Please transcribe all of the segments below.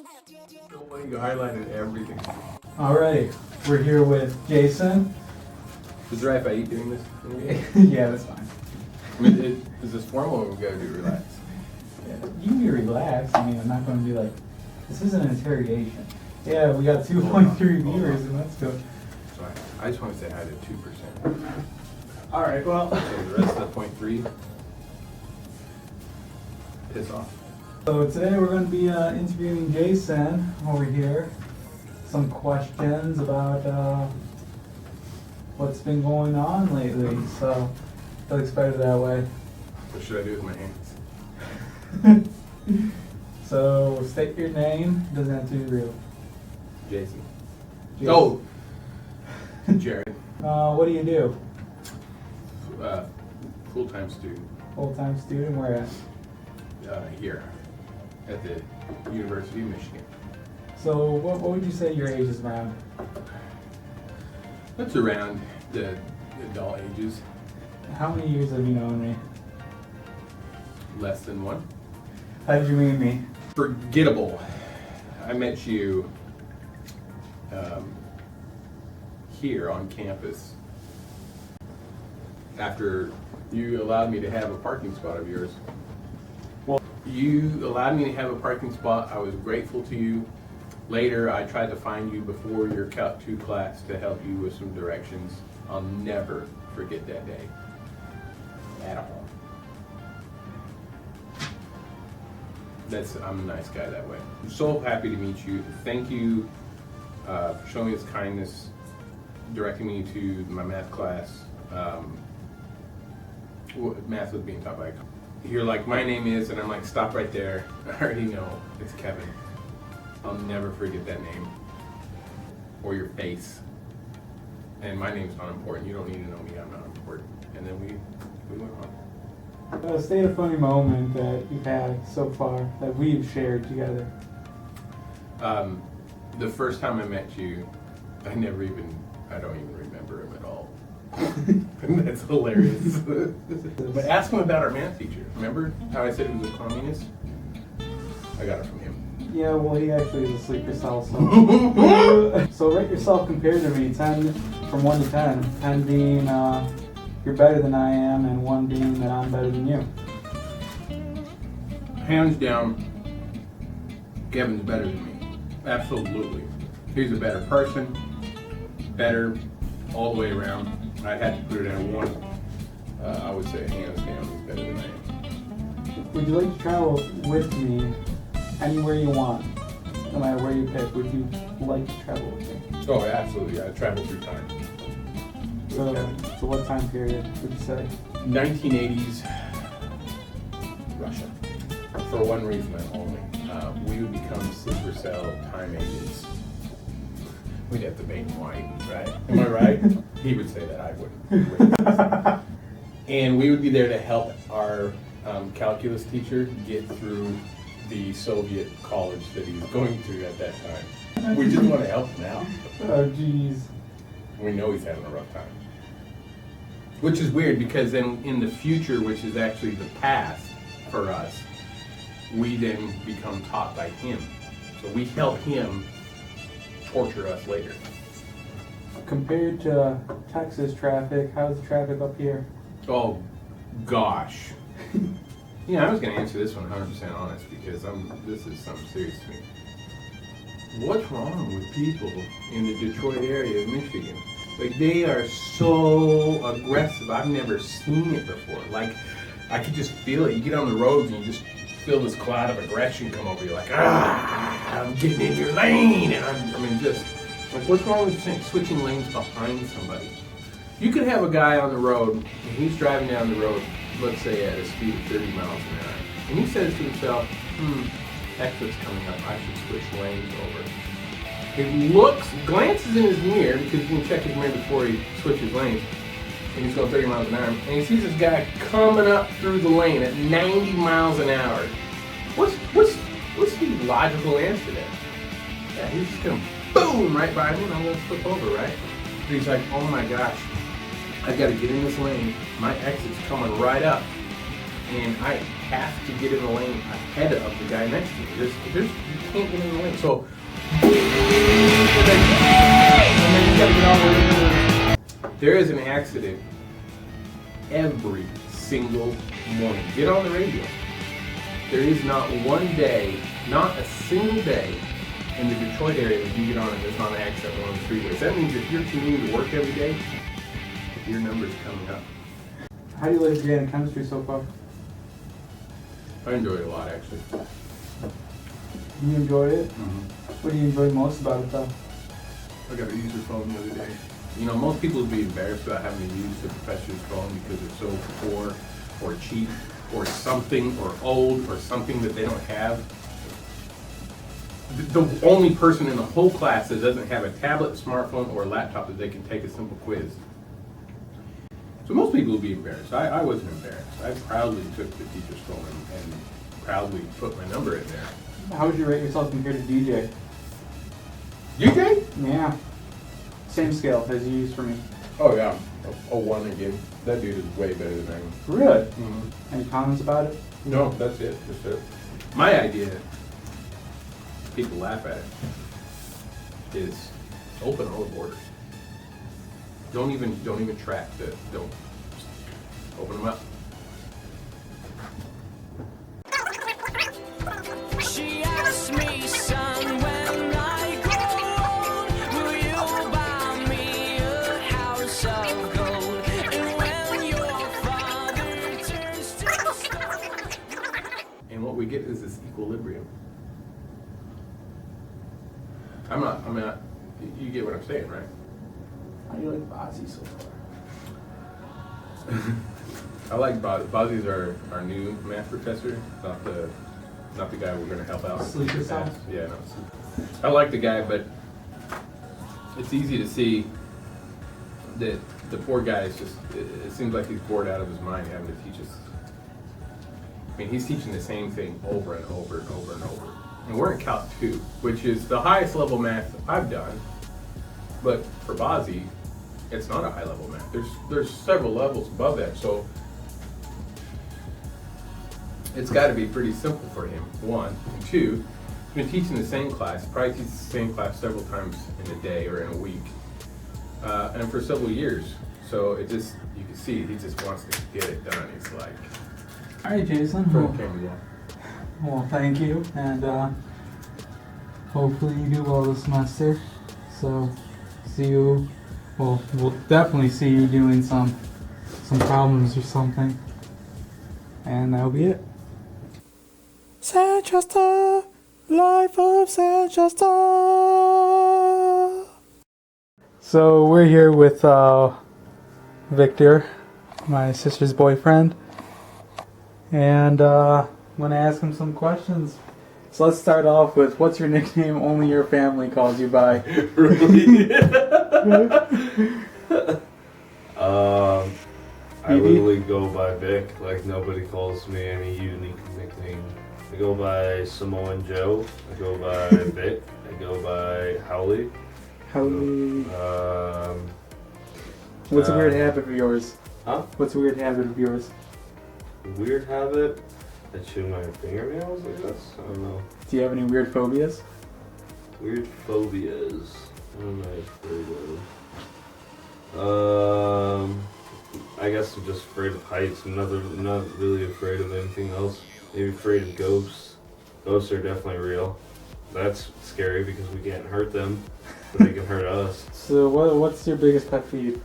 You highlighted everything. Alright, we're here with Jason. Is it right if I eat doing this? Yeah, that's fine. I mean, is this formal or we gotta do relax? Yeah, you can be relaxed. I mean, I'm not going to be like, this isn't an interrogation. Yeah, we got 2.3 viewers, and let's go. Sorry, I just want to say hi to 2%. Alright, well. So the rest of the 0.3, piss off. So today we're going to be interviewing Jason over here. Some questions about what's been going on lately. So, feel excited that way. What should I do with my hands? So, state your name. Doesn't have to be real. Jason. Jason. Oh! Jared. What do you do? Full-time student. Full-time student? Where at? Here at the University of Michigan. So, what would you say your age is around? That's around the adult ages. How many years have you known me? Less than one. How did you meet me? Forgettable. I met you here on campus after you allowed me to have a parking spot of yours. Well, you allowed me to have a parking spot. I was grateful to you. Later, I tried to find you before your Calc 2 class to help you with some directions. I'll never forget that day. At all. I'm a nice guy that way. I'm so happy to meet you. Thank you for showing me this kindness, directing me to my math class. Math was being taught by you're like, my name is, and I'm like, stop right there. I already know it's Kevin. I'll never forget that name or your face. And my name's not important. You don't need to know me. I'm not important. And then we went on. State a funny moment that you've had so far that we've shared together. The first time I met you, I don't even remember him at all. That's hilarious. But ask him about our math teacher. Remember how I said he was a communist? I got it from him. Yeah, well, he actually is a sleeper cell, so. So rate yourself compared to me, 10 from 1 to 10. 10 being you're better than I am, and 1 being that I'm better than you. Hands down, Kevin's better than me. Absolutely. He's a better person, better all the way around. I had to put it at 1. I would say hands down he's better than I am. Would you like to travel with me anywhere you want? No matter where you pick, would you like to travel with me? Oh, absolutely. I traveled through time. So what time period would you say? 1980s Russia. For one reason and only. We would become sleeper cell time agents. We'd have to paint white, right? Am I right? He would say that. I wouldn't. And we would be there to help our calculus teacher get through the Soviet college that he was going to at that time. We just want to help him out. Oh, jeez. We know he's having a rough time. Which is weird because then in the future, which is actually the past for us, we then become taught by him. So we help him torture us later. Compared to Texas traffic, how's the traffic up here? Oh, gosh. Yeah, I was going to answer this one 100% honest because this is something serious to me. What's wrong with people in the Detroit area of Michigan? Like, they are so aggressive. I've never seen it before. Like, I could just feel it. You get on the roads and you just feel this cloud of aggression come over you. Like, I'm getting in your lane. And just, like, what's wrong with switching lanes behind somebody? You could have a guy on the road, and he's driving down the road, let's say at a speed of 30 miles an hour. And he says to himself, exit's coming up. I should switch lanes over. He glances in his mirror, because you can check his mirror before he switches lanes, and he's going 30 miles an hour, and he sees this guy coming up through the lane at 90 miles an hour. What's the logical answer there? Yeah, he's just going to boom right by me, and I'm going to flip over, right? But he's like, oh my gosh, I've got to get in this lane. My exit's coming right up. and I have to get in the lane ahead of the guy next to me. You can't get in the lane. So, and then you gotta get all the way. There is an accident every single morning. Get on the radio. There is not one day, not a single day in the Detroit area that you get on and there's not an accident on the freeways. That means if you're commuting to work every day, your number's coming up. How do you like organic chemistry so far? I enjoy it a lot, actually. You enjoy it? Mm-hmm. What do you enjoy most about it, though? I got a user phone the other day. You know, most people would be embarrassed about having to use the professor's phone because it's so poor or cheap or something or old or something that they don't have. The only person in the whole class that doesn't have a tablet, smartphone, or a laptop that they can take a simple quiz. So most people would be embarrassed. I wasn't embarrassed. I proudly took the teacher's phone and proudly put my number in there. How would you rate yourself compared to DJ? DJ? Yeah. Same scale as you used for me. Oh yeah, a 1 again. That dude is way better than I am. Really? Mm-hmm. Any comments about it? No, that's it. That's it. My idea, people laugh at it, is open all the borders. Don't even track don't open them up. She asked me, son, when I grow old, will you buy me a house of gold? And when your father turns to stone. And what we get is this equilibrium. You get what I'm saying, right? How do you like Bozzy so far? I like Bozzy's our new math professor, not the guy we're going to help out. Sleep yourself? Yeah, no. I like the guy, but it's easy to see that the poor guy is just, it seems like he's bored out of his mind having to teach us. I mean, he's teaching the same thing over and over and over and over. And we're in Calc 2, which is the highest level math I've done. But for Bozzy, it's not a high level math. There's several levels above that, so it's got to be pretty simple for him, 1. And 2, he's been teaching the same class, probably teaches the same class several times in a day or in a week, and for several years. So it just, you can see, he just wants to get it done. It's like, All right, Jason. Well, thank you, and hopefully you do well this semester. So, see you. Well, we'll definitely see you doing some problems or something, and that'll be it. Sanchester, life of Sanchester. So we're here with Victor, my sister's boyfriend, and I'm going to ask him some questions. So let's start off with, what's your nickname only your family calls you by? Really? I literally go by Vic. Like, nobody calls me any unique nickname. I go by Samoan Joe. I go by Vic. I go by Howley. Howley. What's a weird habit of yours? Huh? What's a weird habit of yours? Weird habit? I chew my fingernails, I guess? I don't know. Do you have any weird phobias? Weird phobias. What am I afraid of? I guess I'm just afraid of heights. I'm not really afraid of anything else. Maybe afraid of ghosts. Ghosts are definitely real. That's scary because we can't hurt them, but they can hurt us. So what's your biggest pet peeve?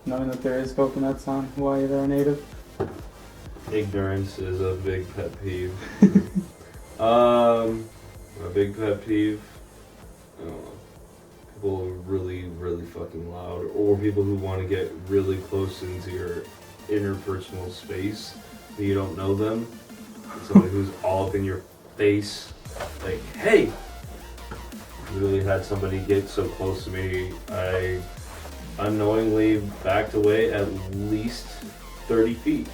Knowing that there is coconuts on Hawaii that are native? Ignorance is a big pet peeve. A big pet peeve. I don't know. People who are really, really fucking loud, or people who want to get really close into your interpersonal space, but you don't know them. Somebody who's all up in your face, like, hey! Literally had somebody get so close to me, I unknowingly backed away at least 30 feet.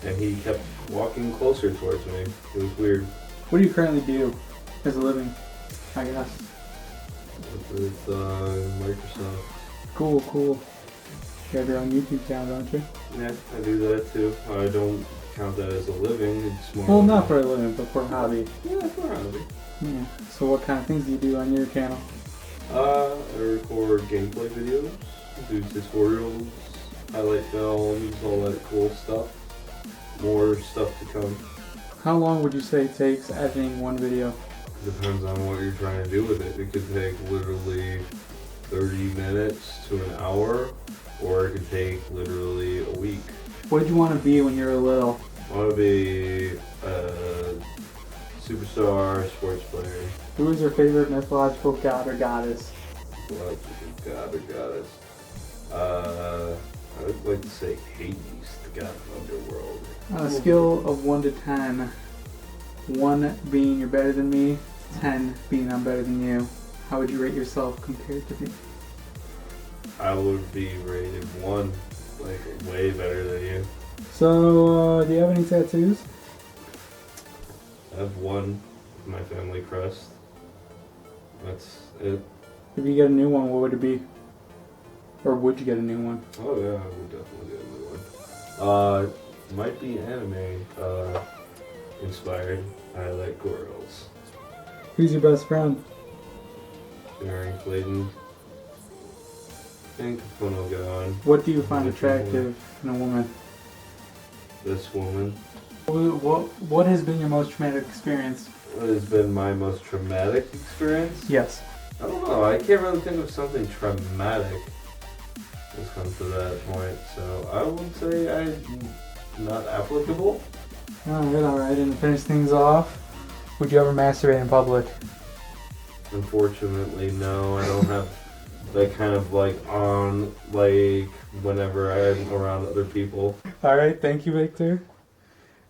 And he kept walking closer towards me. It was weird. What do you currently do as a living, I guess? With Microsoft. Cool. You have your own YouTube channel, don't you? Yeah, I do that too. I don't count that as a living. It's more. Well, not for a living, but for a hobby. Yeah, for a hobby. Yeah. So what kind of things do you do on your channel? I record gameplay videos, do tutorials, highlight films, all that cool stuff. More stuff to come. How long would you say it takes editing one video? Depends on what you're trying to do with it. It could take literally 30 minutes to an hour, or it could take literally a week. What did you want to be when you were little? I want to be a superstar sports player. Who is your favorite mythological god or goddess? What god or goddess? I would like to say Hades, the god of underworld. On a scale of 1 to 10, 1 being you're better than me, 10 being I'm better than you, how would you rate yourself compared to me? I would be rated 1, like way better than you. So, do you have any tattoos? I have one with my family crest. That's it. If you get a new one, what would it be? Or would you get a new one? Oh yeah, I would definitely get a new one. Might be anime inspired. I like girls. Who's your best friend? Sharing Clayton. I think the fun will go on. What do you find attractive in a woman? This woman. What has been your most traumatic experience? What has been my most traumatic experience? Yes. I don't know. I can't really think of something traumatic that's come to that point. So I would say I'm not applicable. Alright. And to finish things off, would you ever masturbate in public? Unfortunately, no. I don't have that kind of like on like whenever I'm around other people. Alright, thank you, Victor.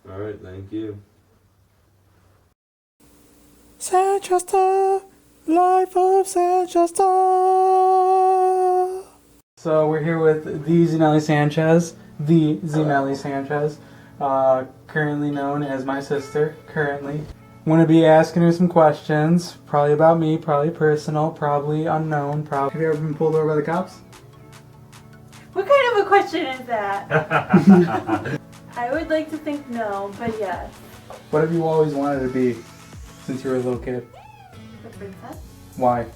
Alright, thank you. Sanchester, life of Sanchester. So we're here with the Zinelli Sanchez, currently known as my sister, currently. I'm going to be asking her some questions, probably about me, probably personal, probably unknown, probably. Have you ever been pulled over by the cops? What kind of a question is that? I would like to think no, but yes. What have you always wanted to be since you were a little kid? A princess? Why?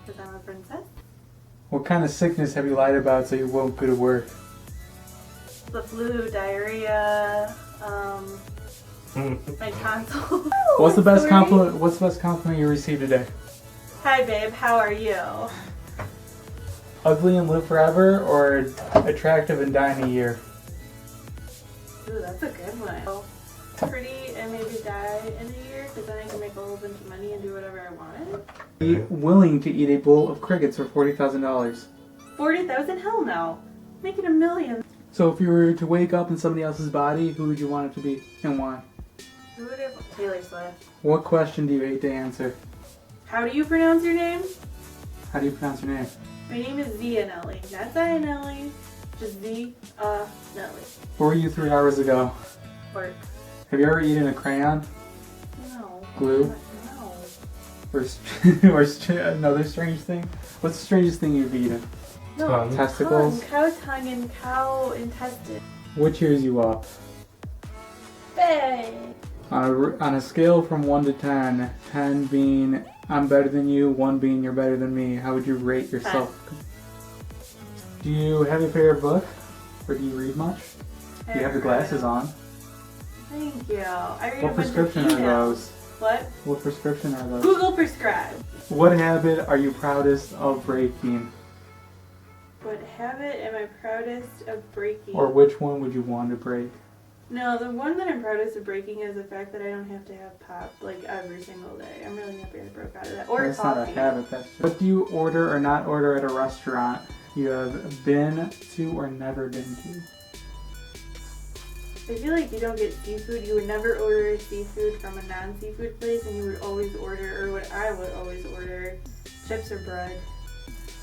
Because I'm a princess. What kind of sickness have you lied about so you won't go to work? The flu, diarrhea, my tonsil. What's the best Sorry. compliment? What's the best compliment you received today? Hi babe, how are you? Ugly and live forever, or attractive and die in a year? Ooh, that's a good one. Pretty and maybe die in a year, because then I can make a whole bunch of money and do whatever I want. Be willing to eat a bowl of crickets for $40,000. 40,000? Hell no. Make it $1 million. So if you were to wake up in somebody else's body, who would you want it to be and why? Who would have? Taylor Swift. What question do you hate to answer? How do you pronounce your name? How do you pronounce your name? My name is Zianelli, not Zianelli, just Nelly. Where were you 3 hours ago? Work. Have you ever eaten a crayon? No. Glue? No. Or another strange thing? What's the strangest thing you've eaten? No. Testicles? Cow tongue and cow intestine. What cheers you up? Bang. On a scale from 1 to 10, 10 being I'm better than you, 1 being you're better than me, how would you rate yourself? 10. Do you have your favorite book? Or do you read much? Do you have the glasses on? Thank you. I read What a bunch prescription of are those? What? What prescription are those? Google prescribe. What habit are you proudest of breaking? What habit am I proudest of breaking? Or which one would you want to break? No, the one that I'm proudest of breaking is the fact that I don't have to have pop like every single day. I'm really happy I broke out of that. Or That's coffee. not a habit, that's just... What do you order or not order at a restaurant you have been to or never been to? I feel like you don't get seafood. You would never order seafood from a non-seafood place, and you would always order, or what I would always order, chips or bread.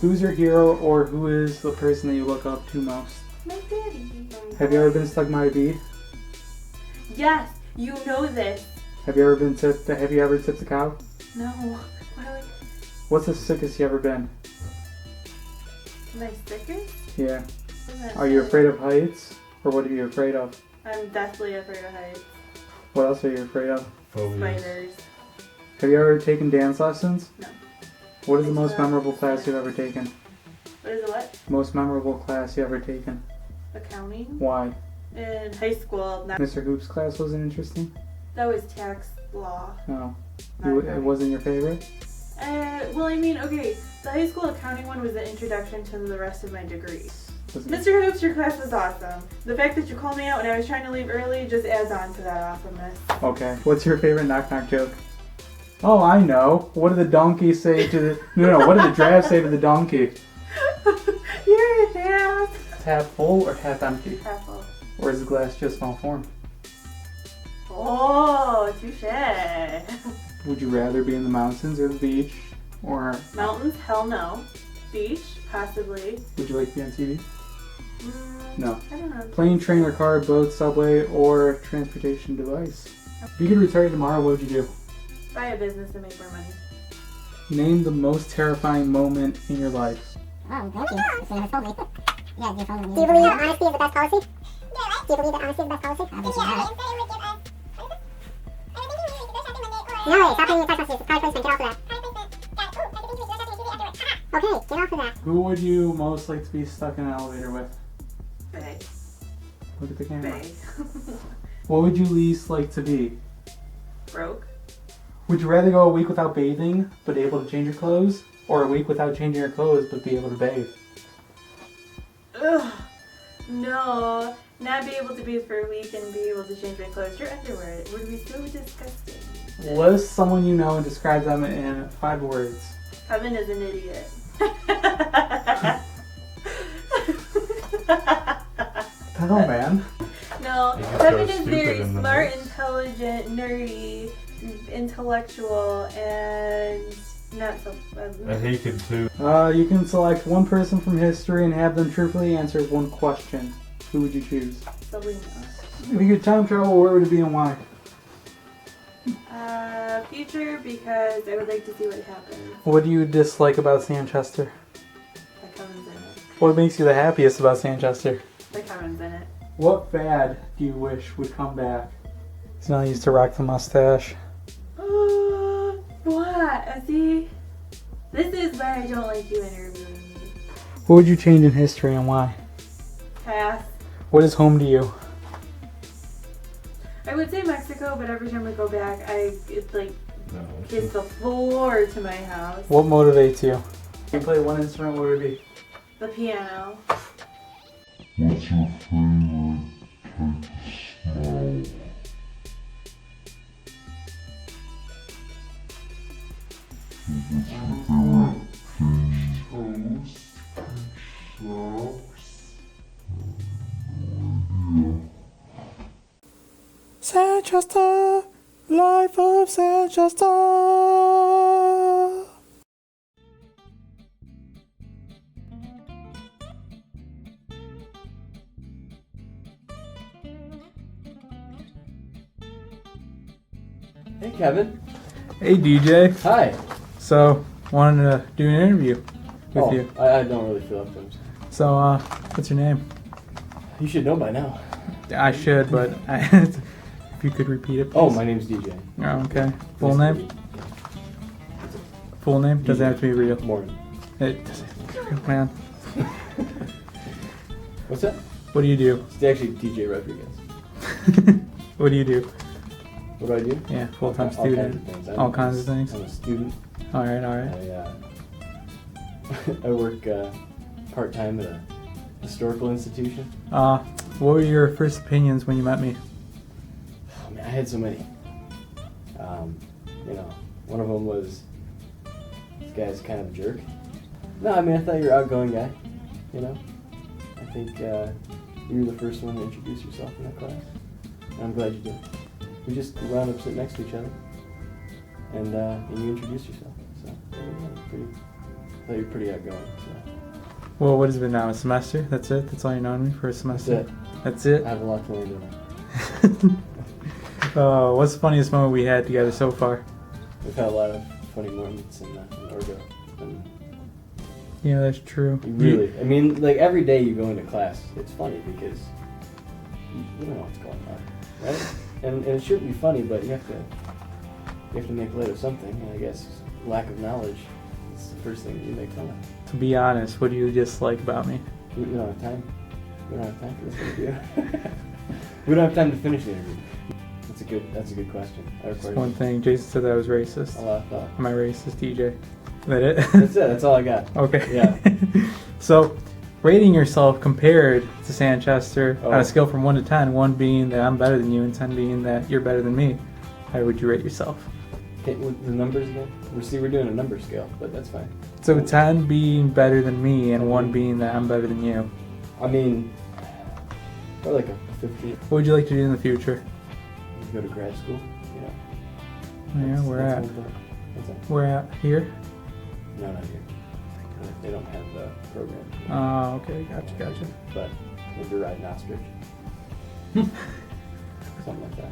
Who's your hero or who is the person that you look up to most? My daddy. Have you ever been stung by a bee? Yes, you know this. Have you ever tipped a cow? No. Why would... What's the sickest you ever been? My stickers? Yeah. Are you afraid of heights? Or what are you afraid of? I'm deathly afraid of heights. What else are you afraid of? Phobias. Spiders. Have you ever taken dance lessons? No. What is the most memorable class you've ever taken? What is it, what? Most memorable class you ever taken? Accounting? Why? In high school. Mr. Hoop's class wasn't interesting? That was tax law. No. Not It wasn't your favorite? Well, I mean, okay, the high school accounting one was the introduction to the rest of my degree. Wasn't- Mr. Hoops, your class was awesome. The fact that you called me out when I was trying to leave early just adds on to that awesomeness. Okay. What's your favorite knock-knock joke? Oh, I know. What did the donkey say to the... No, what did the giraffe say to the donkey? You're an ass. It's half full or half empty? Half full. Or is the glass just malformed? Oh, touche. Would you rather be in the mountains or the beach? Or Mountains? Hell no. Beach? Possibly. would you like to be on TV? No. I don't know. Plane, train, or car, boat, subway, or transportation device? If you could retire tomorrow, what would you do? Buy a business and make more money. Name the most terrifying moment in your life. Oh, thank you. If you never told me. Yeah, you told me. Do you believe that honesty is the best policy? Do you believe that honesty is the best policy? Obviously not. No, stop paying your text messages. Product placement, get off of that. Okay, get off of that. Who would you most like to be stuck in an elevator with? Bay. Look at the camera. Bay. What would you least like to be? Broke. Would you rather go a week without bathing, but able to change your clothes? Or a week without changing your clothes, but be able to bathe? Ugh. No. Not be able to bathe for a week and be able to change my clothes. Your underwear. It would be so disgusting. List someone you know and describe them in 5 words. Kevin is an idiot. Hell, man. No, You can Kevin throw is stupid very in the smart, mix. intelligent, nerdy, intellectual, and not so. And he could too. You can select one person from history and have them truthfully answer one question. Who would you choose? Selena. If you could time travel, where would it be and why? Future, because I would like to see what happens. What do you dislike about Sanchester? That Kevin's in it. What makes you the happiest about Sanchester? That Kevin's in it. What fad do you wish would come back? He's not used to rock the mustache. What? See? This is why I don't like you interviewing me. What would you change in history and why? Pass. What is home to you? I would say Mexico, but every time we go back, it's like No. kiss the floor to my house. What motivates you? If you play one instrument, what would it be? The piano. What's your favorite type of smell? What's your favorite thing? Toast, socks. No idea. Sanchester, life of Sanchester. Hey Kevin. Hey DJ. Hi. So, wanted to do an interview with you. I don't really feel up to them. So, what's your name? You should know by now. I should, but if you could repeat it, please. Oh, my name's DJ. Oh, okay. Full Nice to name? meet Full name? Doesn't DJ. have to be real. you. Morgan. It doesn't have to be real, man. What's that? What do you do? It's actually DJ Rodriguez. What do you do? What do I do? Yeah, full-time All kinds student. of things. All kinds of things? I'm a student. Alright, alright. I work part-time at a historical institution. What were your first opinions when you met me? Oh, man, I had so many. One of them was, this guy's kind of a jerk. No, I mean, I thought you were an outgoing guy, you know? I think you were the first one to introduce yourself in that class. And I'm glad you did. We just wound up sitting next to each other, and you introduced yourself. So, I thought you were pretty outgoing. So. Well, what has it been now? A semester? That's it? That's all you know me for a semester? That's it. That's it? I have a lot to learn today. What's the funniest moment we had together so far? We've had a lot of funny moments in Orgo. And Yeah, that's true. you really, I mean, like every day you go into class, it's funny because You don't know what's going on, right? And it shouldn't be funny, but you have to make light of something. And I guess lack of knowledge is the first thing that you make fun of. To be honest, what do you dislike about me? We don't have time. We don't have time for this interview. We don't have time to finish the interview. That's a good question. Just one thing. Jason said that I was racist. A lot of thought. Am I racist, DJ? Is that it? That's it. That's all I got. Okay. Yeah. So, rating yourself compared to Sanchester on Oh. a scale from 1 to 10, 1 being that I'm better than you and 10 being that you're better than me, how would you rate yourself? Okay, the numbers again? We're doing a number scale, but that's fine. So 10 being better than me and 1 being that I'm better than you. I mean, or like a 15. What would you like to do in the future? Go to grad school, you know. Yeah, where at? What's that? Where at? Here? No, not here. They don't have the program. Oh, okay. Gotcha. But maybe ride an ostrich. Something like that.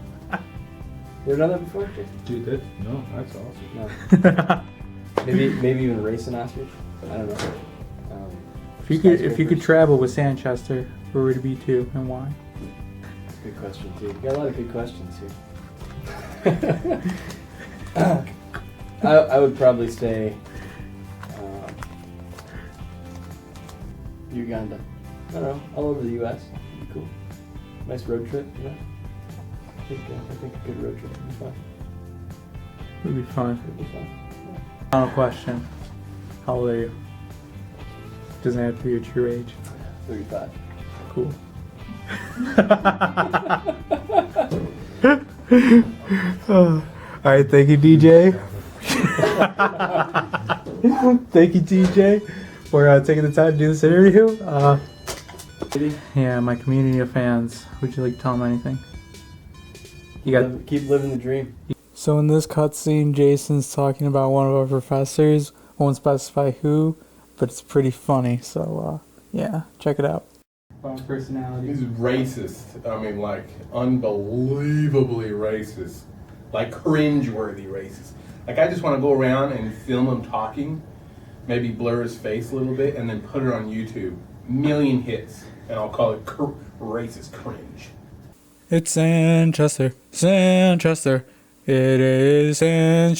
You ever done that before, Jake? Dude, that's awesome. No. maybe even race an ostrich. I don't know. If you could travel with Sanchester, where would it be to and why? That's a good question too. You got a lot of good questions here. I would probably say Uganda. I don't know, all over the U.S. It'd be cool. Nice road trip, you know. I think a good road trip would be fun. It would be fun. It'd be fun. Final question. How old are you? Doesn't have to be your true age. 35. Cool. Alright, thank you, DJ. Thank you, DJ, for taking the time to do this interview. Yeah, my community of fans, would you like to tell them anything? You got. Keep living the dream. So in this cutscene, Jason's talking about one of our professors. Won't specify who, but it's pretty funny. So yeah, check it out. About personality. He's racist. I mean, like, unbelievably racist. Like, cringe-worthy racist. Like, I just want to go around and film him talking, maybe blur his face a little bit, and then put it on YouTube. Million hits, and I'll call it racist cringe. It's Sanchester. It is Sanchester.